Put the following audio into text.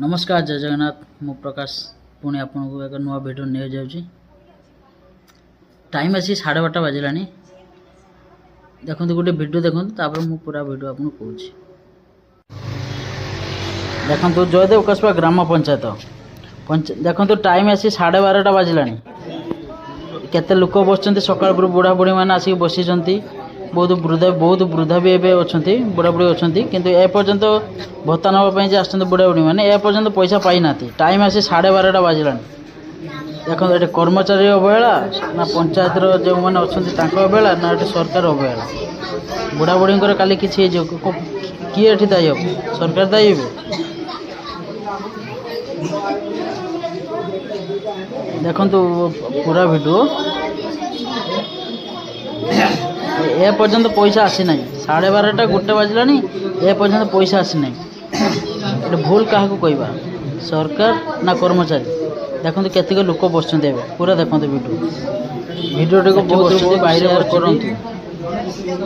नमस्कार जय जगन्नाथ मु प्रकाश पुणी आपन को एक नुआ वीडियो नहीं जाऊँगी। टाइम आसी 12:30 बाजिला। देखो गोटे वीडियो देखो तापर मु पूरा वीडियो आपन कहूँ। देखो जयदेव कस्बा ग्राम पंचायत देखो टाइम आसी 12:30 बाजिला। केते लोक बस सकाल बुढ़ा बुढ़ी मैंने आसिक बसी बहुत वृद्धा भी एवं अच्छा बुढ़ा बुढ़ी अच्छा किंतु एपर्यंत भत्ता नापी आस बुढ़ा बुढ़ी मैंने एपर्यंत पैसा पाई ना। टाइम आसी 12:30 बाजिला। देखो ये कर्मचारी अवहेला ना पंचायत जो मैंने अच्छा अवहेला ना ये सरकार अवहेला। बुढ़ा बुढ़ी काली किसी किए दायी हम सरकार दायी हे। देखो पूरा वीडियो ए पर्यंत पैसा आसी ना। 12:30 1 बाजिला ए पर्यंत पैसा आसी ना। ये भूल क्या कहवा सरकार ना कर्मचारी। देखो केतिक लोक बस पूरा देखो वीडियो टी बहुत बाहर करूँ।